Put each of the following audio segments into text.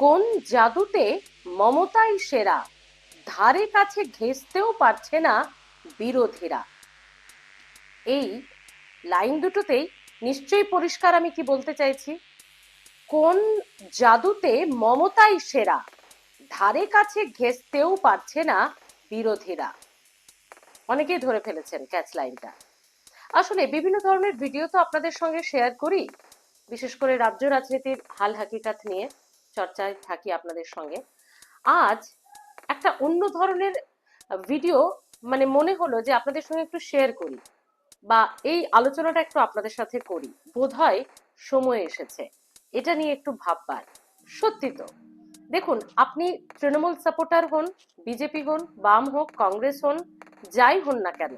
কোন জাদুতে মমতাই সেরা, ধারে কাছে ঘেঁষতেও পারছে না বিরোধীরা। এই লাইন দুটোতেই নিশ্চয়ই পরিষ্কার আমি কি বলতে চাইছি। কোন জাদুতে মমতাই সেরা, ধারে কাছে ঘেঁষতেও পারছে না বিরোধীরা। অনেকেই ধরে ফেলেছেন ক্যাচ লাইনটা। আসলে বিভিন্ন ধরনের ভিডিও তো আপনাদের সঙ্গে শেয়ার করি, বিশেষ করে রাজ্য রাজনীতির হাল হাকিকাত নিয়ে চর্চায় থাকি আপনাদের সঙ্গে। আজ একটা অন্য ধরনের ভিডিও মনে হলো যে আপনাদের সঙ্গে একটু শেয়ার করি, বা এই আলোচনাটা একটু আপনাদের সাথে করি। বোধহয় সময় এসেছে এটা নিয়ে একটু ভাববার। সত্যি তো, দেখুন, আপনি তৃণমূল সাপোর্টার হন, বিজেপি হন, বাম হোক, কংগ্রেস হন, যাই হন না কেন,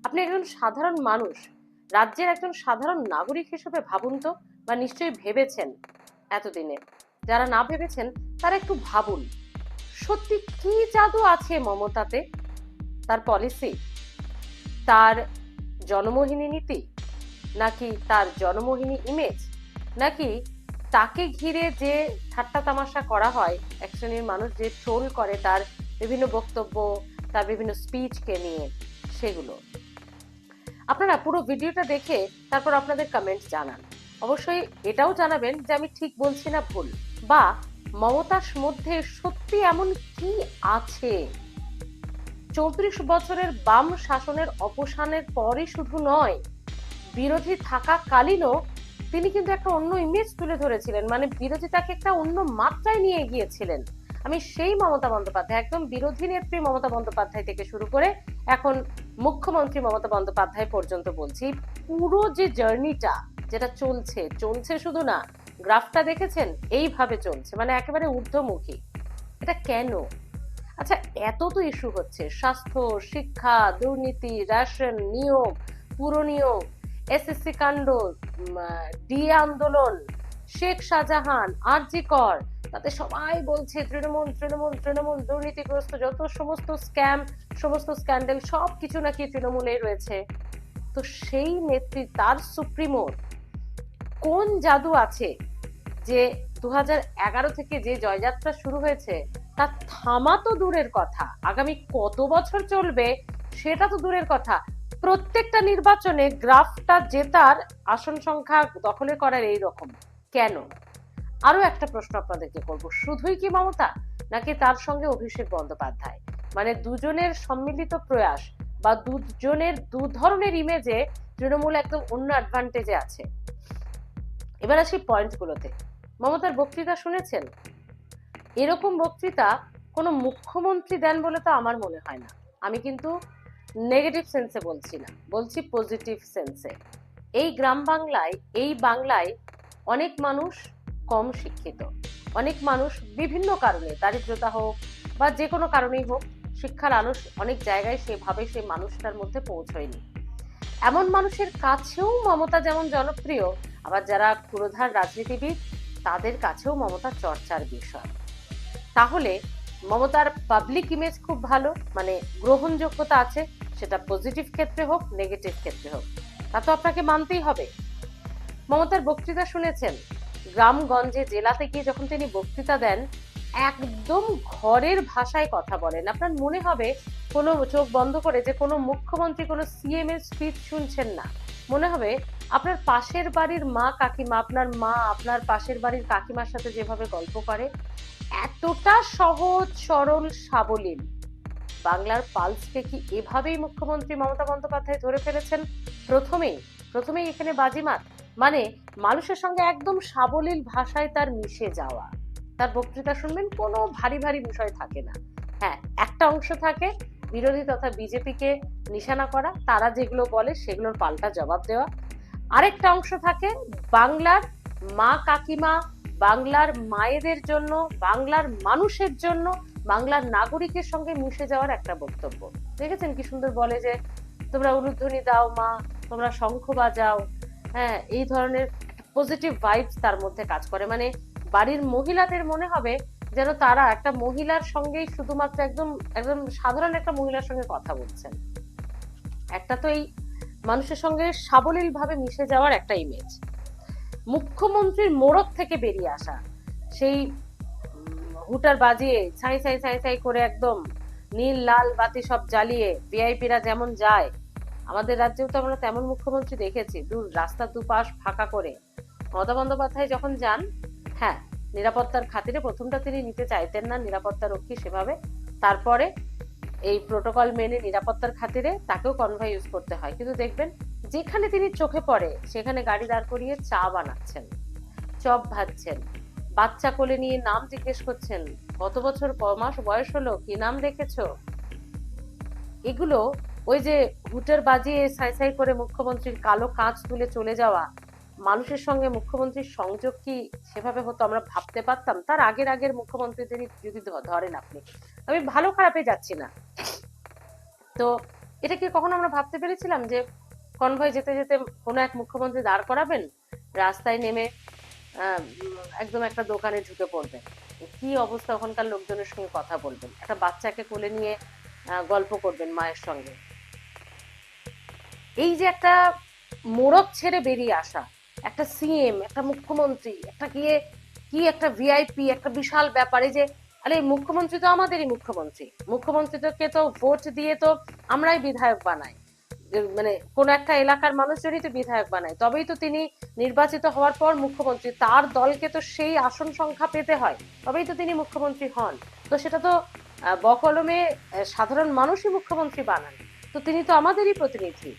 আপনি একজন সাধারণ মানুষ, রাজ্যের একজন সাধারণ নাগরিক হিসেবে ভাবুন তো, বা নিশ্চয়ই ভেবেছেন এতদিনে। যারা না ভেবেছেন তারা একটু ভাবুন, সত্যি কি জাদু আছে মমতাতে? তার পলিসি, তার জনমোহিনী নীতি, নাকি তার জনমোহিনী ইমেজ, নাকি তাকে ঘিরে যে ঠাট্টা তামাশা করা হয়, এক শ্রেণীর মানুষ যে ট্রোল করে তার বিভিন্ন বক্তব্য, তার বিভিন্ন স্পিচকে নিয়ে, সেগুলো। আপনারা পুরো ভিডিওটা দেখে তারপর আপনাদের কমেন্ট জানান। অবশ্যই এটাও জানাবেন যে আমি ঠিক বলছি না ভুল, বা মমতার মধ্যে সত্যি এমন কি আছে। 34 বছরের বাম শাসনের অবসানের পরই শুধু নয়, বিরোধী থাকাকালীনও তিনি কিন্তু একটা অন্য ইমেজ তুলে ধরেছিলেন, বিরোধিতাকে একটা অন্য মাত্রায় নিয়ে গিয়েছিলেন। আমি সেই মমতা বন্দ্যোপাধ্যায়, একদম বিরোধী নেত্রী মমতা বন্দ্যোপাধ্যায় থেকে শুরু করে এখন মুখ্যমন্ত্রী মমতা বন্দ্যোপাধ্যায় পর্যন্ত বলছি, পুরো যে জার্নিটা যেটা চলছে, চলছে শুধু না, গ্রাফটা দেখেছেন, এইভাবে চলছে, একেবারে ঊর্ধ্বমুখী। এটা কেন? আচ্ছা, এত তো ইস্যু হচ্ছে, স্বাস্থ্য, শিক্ষা, দুর্নীতি, রেশন, নিয়োগ, পুর নিয়োগ, এসএসসি কাণ্ড, ডিএ আন্দোলন, শেখ শাহজাহান, আরজি কর, তাতে সবাই বলছে তৃণমূল তৃণমূল তৃণমূল, দুর্নীতিগ্রস্ত যত সমস্ত স্ক্যাম, সমস্ত স্ক্যান্ডেল সব কিছু নাকি তৃণমূলে রয়েছে। তো সেই নেত্রী, তার সুপ্রিমোর কোন জাদু আছে যে 2011 থেকে যে জয়যাত্রা শুরু হয়েছে তা থামা তো দূরের কথা, আগামী কত বছর চলবে সেটা তো দূরের কথা, প্রত্যেকটা নির্বাচনে গ্রাফটা জেতার, আসন সংখ্যা দখলে করার এই রকম কেন? আরো একটা প্রশ্ন আপনাদেরকে করব, শুধুই কি মমতা, নাকি তার সঙ্গে অভিষেক বন্দ্যোপাধ্যায়, দুজনের সম্মিলিত প্রয়াস, বা দুজনের দু ধরনের ইমেজে তৃণমূল একদম অন্য অ্যাডভান্টেজে আছে? এবার আসি পয়েন্টগুলোতে। মমতার বক্তৃতা শুনেছেন? এরকম বক্তৃতা কোনো মুখ্যমন্ত্রী দেন বলে তো আমার মনে হয় না। আমি কিন্তু নেগেটিভ সেন্সে বলছি না, বলছি পজিটিভ সেন্সে। এই গ্রাম বাংলায়, এই বাংলায় অনেক মানুষ কম শিক্ষিত, অনেক মানুষ বিভিন্ন কারণে, দারিদ্রতা হোক বা যে কোনো কারণেই হোক, শিক্ষার আলো অনেক জায়গায় সেভাবে সেই মানুষটার মধ্যে পৌঁছয়নি। এমন মানুষের কাছেও মমতা যেমন জনপ্রিয়, আবার যারা পুরোধার রাজনীতিবিদ তাদের কাছেও মমতা চর্চার বিষয়। তাহলে মমতার পাবলিক ইমেজ খুব ভালো, গ্রহণযোগ্যতা আছে, সেটা পজিটিভ ক্ষেত্রে হোক, নেগেটিভ ক্ষেত্রে হোক, তা তো আপনাকে মানতেই হবে। মমতার বক্তৃতা শুনেছেন? গ্রামগঞ্জে, জেলাতে গিয়ে যখন তিনি বক্তৃতা দেন, একদম ঘরের ভাষায় কথা বলেন। আপনার মনে হবে কোনো চোখ বন্ধ করে যে কোনো মুখ্যমন্ত্রী, কোনো সিএম এর স্পিচ শুনছেন না। মনে হবে আপনার পাশের বাড়ির মা কাকিমা, আপনার মা আপনার পাশের বাড়ির কাকিমার সাথে যেভাবে গল্প করে, এতটা সহজ সরল সাবলীল। বাংলার পালসকে কি এভাবেই মুখ্যমন্ত্রী মমতা বন্দ্যোপাধ্যায় ধরে ফেলেছেন? প্রথমেই এখানে বাজিমাত, মানুষের সঙ্গে একদম সাবলীল ভাষায় তার মিশে যাওয়া। তার বক্তৃতা শুনবেন, কোনো ভারী ভারী বিষয় থাকে না। হ্যাঁ, একটা অংশ থাকে বিরোধী তথা বিজেপিকে নিশানা করা, তারা যেগুলো বলে সেগুলোর পাল্টা জবাব দেওয়া। আরেকটা অংশ থাকে বাংলার মা কাকিমা, বাংলার মায়েদের জন্য, বাংলার মানুষের জন্য, বাংলার নাগরিকের সঙ্গে মিশে যাওয়ার একটা বক্তব্য। দেখেছেন কি সুন্দর বলে যে তোমরা উলুধ্বনি দাও মা, তোমরা শঙ্খ বাজাও। হ্যাঁ, এই ধরনের পজিটিভ ভাইবস তার মধ্যে কাজ করে। বাড়ির মহিলাদের মনে হবে যেন তারা একটা মহিলার সঙ্গেই শুধুমাত্র একদম একদম সাধারণ একটা মহিলার সঙ্গে কথা বলছেন। একটা তো এই মানুষের সঙ্গে সাবলীল ভাবে মিশে যাওয়ার একটা ইমেজ। মুখ্যমন্ত্রীর মোড়ক থেকে বেরিয়ে আসা সেই হুটার বাজিয়ে ছাই ছাই ছাই ছাই করে একদম নীল লাল বাতি সব জ্বালিয়ে ভিআইপিরা যেমন যায়, আমাদের রাজ্যেও তো আমরা তেমন মুখ্যমন্ত্রী দেখেছি, দূর রাস্তা দুপাশ ফাঁকা করে। মমতা বন্দ্যোপাধ্যায় যখন যান, হ্যাঁ নিরাপত্তার খাতিরে প্রথমটা তিনি নিতে চাইতেন না নিরাপত্তা রক্ষী সেভাবে, তারপরে এই প্রোটোকল মেনে নিরাপত্তার খাতিরে তাকেও কনভয় ইউজ করতে হয়, কিন্তু দেখবেন যেখানে তিনি চোখে পড়ে সেখানে গাড়ি দাঁড় করিয়ে চা বানাচ্ছেন, চপ ভাজছেন, বাচ্চা কোলে নিয়ে নাম জিজ্ঞেস করছেন, কত বছর মাস বয়স হলো, কি নাম রেখেছো। এগুলো ওই যে হুটার বাজিয়ে সাই সাই করে মুখ্যমন্ত্রীর কালো কাঁচ তুলে চলে যাওয়া, মানুষের সঙ্গে মুখ্যমন্ত্রীর সংযোগ কি সেভাবে হতো আমরা ভাবতে পারতাম? তার আগের মুখ্যমন্ত্রীদের যদি ধরেন আপনি, আমি ভালো খারাপে যাচ্ছি না, তো এটা কি কখনো আমরা ভাবতে পেরেছিলাম যে কনভয় যেতে যেতে কোনো এক মুখ্যমন্ত্রী দাঁড় করাবেন, রাস্তায় নেমে একদম একটা দোকানে ঢুকে পড়বেন, কি অবস্থা ওখানকার লোকজনের সঙ্গে কথা বলবেন, একটা বাচ্চাকে কোলে নিয়ে গল্প করবেন মায়ের সঙ্গে। এই যে একটা মোড়ক ছেড়ে বেরিয়ে আসা, একটা সিএম, একটা মুখ্যমন্ত্রী, একটা কি একটা ভিআইপি, একটা বিশাল ব্যাপারে যে আরে মুখ্যমন্ত্রী তো আমাদেরই মুখ্যমন্ত্রী, মুখ্যমন্ত্রীকে তো ভোট দিয়ে তো আমরাই বিধায়ক বানাই, মানে কোন একটা এলাকার মানুষজনই তো বিধায়ক বানায়, তবেই তো তিনি নির্বাচিত হওয়ার পর মুখ্যমন্ত্রী, তার দলকে তো সেই আসন সংখ্যা পেতে হয়, তবেই তো তিনি মুখ্যমন্ত্রী হন। তো সেটা তো বকলমে সাধারণ মানুষই মুখ্যমন্ত্রী বানান, তো তিনি তো আমাদেরই প্রতিনিধি,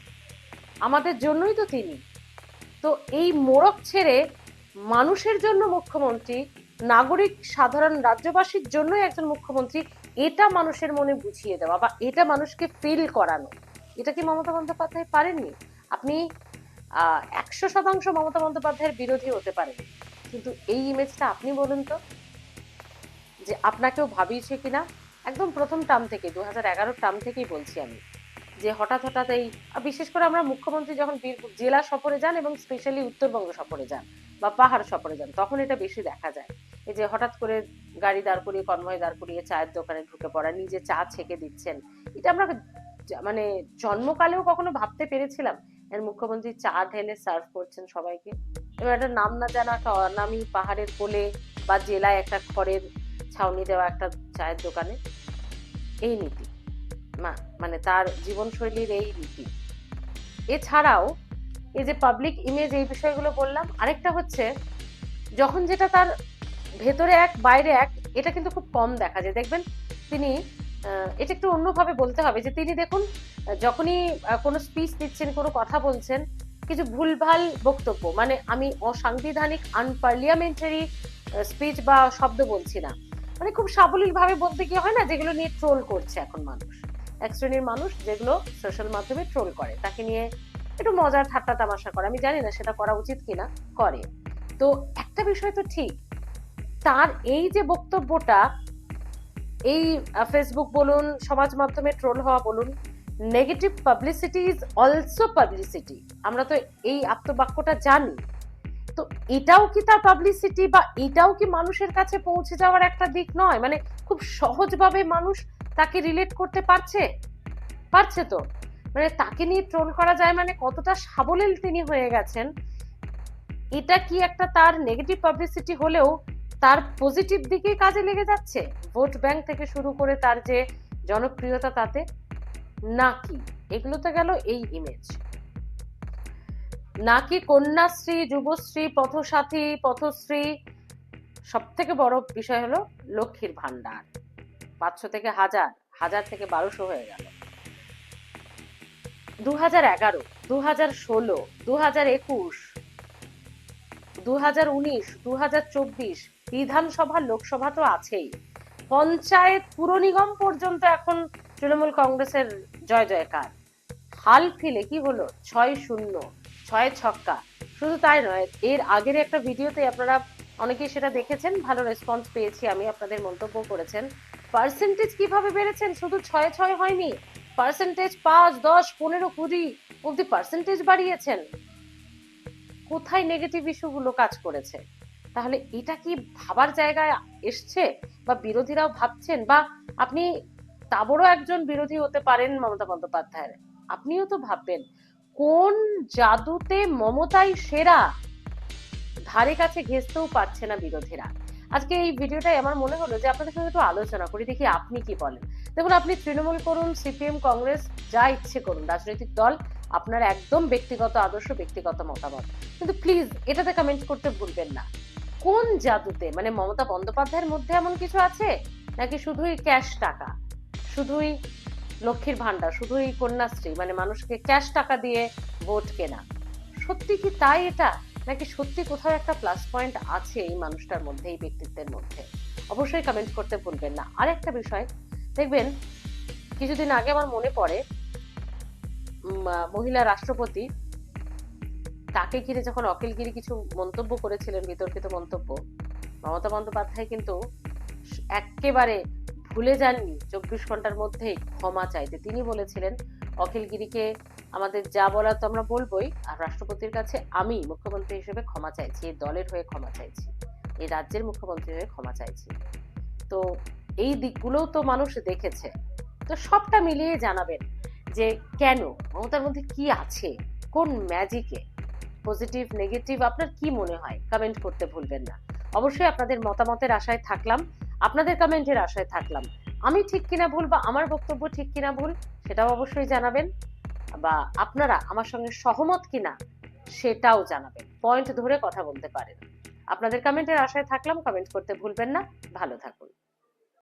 আমাদের জন্যই তো তিনি। তো এই মোড়ক ছেড়ে মানুষের জন্য মুখ্যমন্ত্রী, নাগরিক সাধারণ রাজ্যবাসীর জন্যই একজন মুখ্যমন্ত্রী, এটা মানুষের মনে বুঝিয়ে দেওয়া বা এটা মানুষকে ফিল করানো, এটা কি মমতা বন্দ্যোপাধ্যায় পারেননি? আপনি 100% মমতা বন্দ্যোপাধ্যায়ের বিরোধী হতে পারেন, কিন্তু এই ইমেজটা আপনি বলুন তো যে আপনাকেও ভাবিয়েছে কিনা। একদম প্রথম টার্ম থেকে 2011 টার্ম থেকেই বলছি আমি যে হঠাৎ এই বিশেষ করে আমরা মুখ্যমন্ত্রী যখন জেলা সফরে যান এবং স্পেশালি উত্তরবঙ্গ সফরে যান বা পাহাড় সফরে যান, তখন এটা বেশি দেখা যায়, এই যে হঠাৎ করে গাড়ি দাঁড় করিয়ে কনভয় দাঁড় করিয়ে চায়ের দোকানে ঢুকে পড়া, নিজে চা ছেঁকে দিচ্ছেন। এটা আমরা মানে জন্মকালেও কখনো ভাবতে পেরেছিলাম এর মুখ্যমন্ত্রী চা ঢেলে সার্ভ করছেন সবাইকে? এবার একটা নাম না জানা একটা অনামী পাহাড়ের কোলে বা জেলায় একটা খড়ের ছাউনি দেওয়া একটা চায়ের দোকানে, এই নীতি মানে তার জীবনশৈলীর এই নীতি। এছাড়াও এই যে পাবলিক ইমেজ, এই বিষয়গুলো বললাম, আরেকটা হচ্ছে যখন যেটা তার ভেতরে এক বাইরে এক, এটা কিন্তু খুব কম দেখা যায়। দেখবেন তিনি এটা একটু অন্যভাবে বলতে হবে যে তিনি দেখুন যখনই কোনো স্পিচ দিচ্ছেন, কোনো কথা বলছেন, কিছু ভুলভাল বক্তব্য, মানে আমি অসাংবিধানিক আনপার্লিয়ামেন্টারি স্পিচ বা শব্দ বলছি না, মানে খুব সাবলীল ভাবে বলতে গিয়ে হয় না, যেগুলো নিয়ে ট্রোল করছে এখন মানুষ, এক শ্রেণীর মানুষ যেগুলো সোশ্যাল মাধ্যমে ট্রোল করে, তাকে নিয়ে একটু মজার ঠাট্টা তামাশা করে, আমি জানি না সেটা করা উচিত কিনা, করে। তো একটা বিষয় তো ঠিক, তার এই যে বক্তব্যটা, এই ফেসবুক বলুন, সমাজ মাধ্যমে ট্রোল হওয়া বলুন, negative publicity is also publicity, আমরা তো এই আত্মবাক্যটা জানি। তো এটাও কি তার পাবলিসিটি বা এটাও কি মানুষের কাছে পৌঁছে যাওয়ার একটা দিক নয়? মানে খুব সহজভাবে মানুষ তাকে রিলেট করতে পারছে তো, মানে তাকে নিয়ে ট্রোল করা যায়, মানে কতটা সাবলীল তিনি হয়ে গেছেন। এটা কি একটা তার নেগেটিভ পাবলিসিটি হলেও তার পজিটিভ দিকে কাজে লেগে যাচ্ছে, ভোট ব্যাংক থেকে শুরু করে তার যে জনপ্রিয়তা, তাতে নাকি এগুলো তো গেল এই ইমেজ, নাকি কন্যাশ্রী, যুবশ্রী, পথসাথী, পথশ্রী, সব থেকে বড় বিষয় হলো লক্ষ্মীর ভান্ডার, 500 থেকে 1000, 1000 থেকে 1200 হয়ে গেল। 2011, 2016, 2021, 2019, 2024 বিধানসভা, লোকসভা তো আছেই, পঞ্চায়েত, পুর নিগম পর্যন্ত এখন তৃণমূল কংগ্রেসের জয় জয়কার। হাল ফিলে কি হলো? 6-0, 6 ছক্কা। শুধু তাই নয়, এর আগের একটা ভিডিওতে আপনারা অনেকেই সেটা দেখেছেন, ভালো রেসপন্স পেয়েছি আমি, আপনাদের মন্তব্য করেছেন পার্সেন্টেজ কিভাবে বেড়েছেন, শুধু 6 হয়নি, পার্সেন্টেজ 5, 10, 15, 20 অব্দি পার্সেন্টেজ বাড়িয়েছেন। কোথায় নেগেটিভ ইস্যুগুলো কাজ করেছে? তাহলে এটা কি ভাবার জায়গায় এসছে বা বিরোধীরাও ভাবছেন, বা আপনি তাবড়ও একজন বিরোধী হতে পারেন মমতা বন্দ্যোপাধ্যায়ের, আপনিও তো ভাববেন কোন জাদুতে মমতাই সেরা, ধারে কাছে ঘেঁষতেও পারছে না বিরোধীরা। আজকে এই ভিডিওটাই আমার মনে হলো যে আপনাদের সঙ্গে একটু আলোচনা করি, দেখি আপনি কি বলেন। দেখুন, আপনি তৃণমূল করুন, সিপিএম, কংগ্রেস, যা ইচ্ছে করুন, রাজনৈতিক দল, আপনার একদম ব্যক্তিগত আদর্শ, ব্যক্তিগত মতামত, কিন্তু প্লিজ এটাতে কমেন্ট করতে ভুলবেন না। কোন জাদুতে, মানে মমতা বন্দ্যোপাধ্যায়ের মধ্যে এমন কিছু আছে নাকি শুধুই ক্যাশ টাকা, শুধুই লক্ষ্মীর ভান্ডার, শুধুই কন্যাশ্রী, মানে মানুষকে ক্যাশ টাকা দিয়ে ভোট কেনা? সত্যি কি তাই এটা, নাকি সত্যি কোথাও একটা প্লাস পয়েন্ট আছে এই মানুষটার মধ্যে, এই ব্যক্তিত্বের মধ্যে? অবশ্যই কমেন্ট করতে ভুলবেন না। আর একটা বিষয় দেখবেন, কিছুদিন আগে আমার মনে পড়ে মহিলা রাষ্ট্রপতি, তাকে ঘিরে যখন অখিলগিরি কিছু মন্তব্য করেছিলেন, বিতর্কিত মন্তব্য, মমতা বন্দ্যোপাধ্যায় কিন্তু একেবারে ভুলে যাননি 24 ঘন্টার মধ্যেই ক্ষমা চাইতে। তিনি বলেছিলেন অখিলগিরিকে আমাদের যা বলার তো আমরা বলবোই, আর রাষ্ট্রপতির কাছে আমি মুখ্যমন্ত্রী হিসেবে ক্ষমা চাইছি, এই দলের হয়ে ক্ষমা চাইছি, এই রাজ্যের মুখ্যমন্ত্রী হয়ে ক্ষমা চাইছি। তো এই দিকগুলোও তো মানুষ দেখেছে। তো সবটা মিলিয়ে জানাবেন যে কেন, মমতার মধ্যে কি আছে, কোন ম্যাজিকে, পজিটিভ নেগেটিভ আপনার কি মনে হয়, কমেন্ট করতে ভুলবেন না। অবশ্যই আপনাদের মতামতের আশায় থাকলাম, আপনাদের কমেন্টের আশায় থাকলাম। আমি ঠিক কিনা ভুল, বা আমার বক্তব্য ঠিক কিনা ভুল, সেটাও অবশ্যই জানাবেন, বা আপনারা আমার সঙ্গে সহমত কিনা সেটাও জানাবেন। পয়েন্ট ধরে কথা বলতে পারেন। আপনাদের কমেন্টের আশায় থাকলাম, কমেন্ট করতে ভুলবেন না। ভালো থাকুন।